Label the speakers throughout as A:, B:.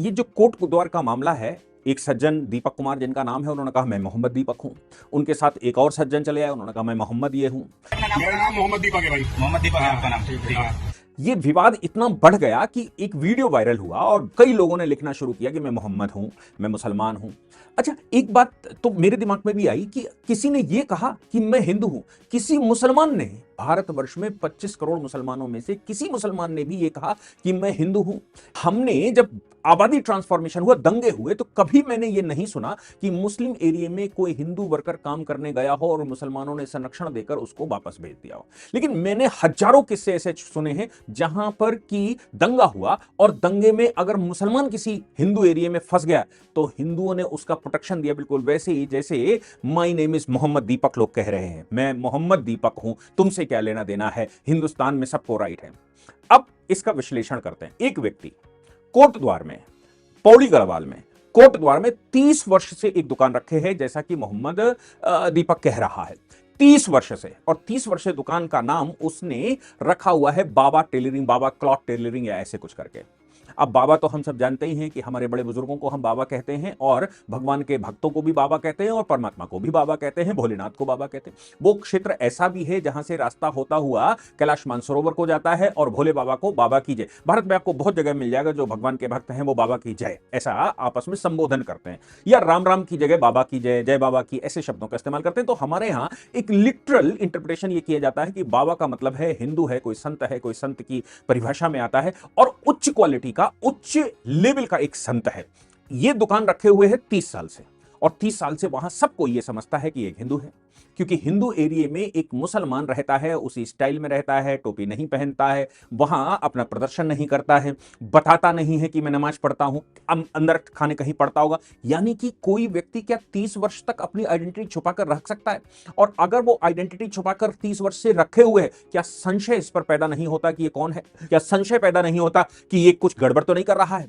A: ये जो कोट द्वार का मामला है, एक सज्जन दीपक कुमार जिनका नाम है, उन्होंने कहा मैं मोहम्मद दीपक हूं। उनके साथ एक और सज्जन चले आए, उन्होंने कहा मैं मोहम्मद ये हूं।
B: मेरा नाम मोहम्मद दीपक है भाई।
C: मोहम्मद दीपक है आपका नाम? ठीक है।
A: ये विवाद इतना बढ़ गया कि एक वीडियो वायरल हुआ और कई लोगों ने लिखना शुरू किया कि मैं मोहम्मद हूं, मैं मुसलमान हूं। अच्छा, एक बात तो मेरे दिमाग में भी आई कि किसी ने ये कहा कि मैं हिंदू हूं, किसी मुसलमान ने, भारतवर्ष में 25 करोड़ मुसलमानों में से किसी मुसलमान ने भी ये कहा कि मैं हिंदू हूं। हमने जब आबादी ट्रांसफॉर्मेशन हुआ, दंगे हुए, तो कभी मैंने ये नहीं सुना कि मुस्लिम एरिया में कोई हिंदू वर्कर काम करने गया हो और मुसलमानों ने संरक्षण देकर उसको वापस भेज दिया हो। लेकिन मैंने हजारों किस्से ऐसे सुने हैं जहां पर कि दंगा हुआ और दंगे में अगर मुसलमान किसी हिंदू एरिया में फंस गया तो हिंदुओं ने उसका प्रोटेक्शन दिया, बिल्कुल वैसे ही जैसे माय नेम इज मोहम्मद दीपक लोग कह रहे हैं। मैं मोहम्मद दीपक हूं, तुमसे क्या लेना देना है, हिंदुस्तान में सबको राइट है। अब इसका विश्लेषण करते हैं। एक व्यक्ति कोट द्वार में, पौड़ी गढ़वाल में कोट द्वार में 30 वर्ष से एक दुकान रखे है, जैसा कि मोहम्मद दीपक कह रहा है। 30 वर्ष से, और 30 वर्ष से दुकान का नाम उसने रखा हुआ है बाबा टेलरिंग, बाबा क्लॉथ टेलरिंग या ऐसे कुछ करके। अब बाबा तो हम सब जानते ही हैं कि हमारे बड़े बुजुर्गों को हम बाबा कहते हैं, और भगवान के भक्तों को भी बाबा कहते हैं, और परमात्मा को भी बाबा कहते हैं, भोलेनाथ को बाबा कहते हैं। वो क्षेत्र ऐसा भी है जहां से रास्ता होता हुआ कैलाश मानसरोवर को जाता है और भोले बाबा को बाबा की जय। भारत में आपको बहुत जगह मिल जाएगा जो भगवान के भक्त हैं वो बाबा की जय ऐसा आपस में संबोधन करते हैं, या राम राम की जगह बाबा की जय, जय बाबा की, ऐसे शब्दों का इस्तेमाल करते हैं। तो हमारे यहाँ एक लिटरल इंटरप्रिटेशन ये किया जाता है कि बाबा का मतलब है हिंदू है, कोई संत है, कोई संत की परिभाषा में आता है, और उच्च क्वालिटी का, उच्च लेवल का एक संत है। ये दुकान रखे हुए है 30 साल से, और 30 साल से वहां सबको यह समझता है कि एक हिंदू है, क्योंकि हिंदू एरिया में एक मुसलमान रहता है, उसी स्टाइल में रहता है, टोपी नहीं पहनता है, वहां अपना प्रदर्शन नहीं करता है, बताता नहीं है कि मैं नमाज पढ़ता हूं, अंदर खाने कहीं पढ़ता होगा। यानी कि कोई व्यक्ति क्या 30 वर्ष तक अपनी आइडेंटिटी छुपाकर रख सकता है? और अगर वो आइडेंटिटी छुपाकर 30 वर्ष से रखे हुए है, क्या संशय इस पर पैदा नहीं होता कि ये कौन है? क्या संशय पैदा नहीं होता कि ये कुछ गड़बड़ तो नहीं कर रहा है?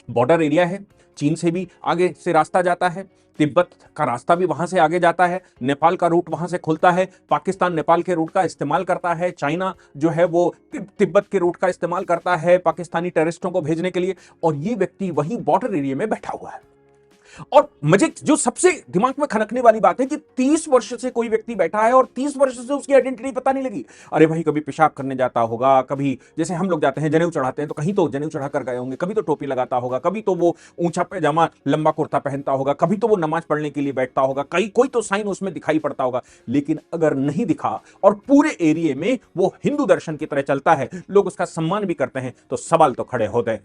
A: बॉर्डर एरिया है, चीन से भी आगे से रास्ता जाता है, तिब्बत का रास्ता भी वहां से आगे जाता है, नेपाल का रूट वहां से खुलता है, पाकिस्तान नेपाल के रूट का इस्तेमाल करता है, चाइना जो है वो तिब्बत के रूट का इस्तेमाल करता है पाकिस्तानी टेररिस्टों को भेजने के लिए, और ये व्यक्ति वही बॉर्डर एरिया में बैठा हुआ है। और मुझे जो सबसे दिमाग में खनकने वाली बात है कि 30 वर्ष से कोई व्यक्ति बैठा है और 30 वर्ष से उसकी आइडेंटिटी पता नहीं लगी। अरे भाई, कभी पेशाब करने जाता होगा, कभी जैसे हम लोग जाते हैं जनेऊ चढ़ाते हैं तो कहीं तो जनेऊ चढ़ा कर गए होंगे, कभी तो टोपी लगाता होगा, कभी तो वो ऊंचा पैजामा लंबा कुर्ता पहनता होगा, कभी तो वो नमाज पढ़ने के लिए बैठता होगा, कोई तो साइन उसमें दिखाई पड़ता होगा। लेकिन अगर नहीं दिखा और पूरे एरिया में वो हिंदू दर्शन की तरह चलता है, लोग उसका सम्मान भी करते हैं, तो सवाल तो खड़े होते हैं।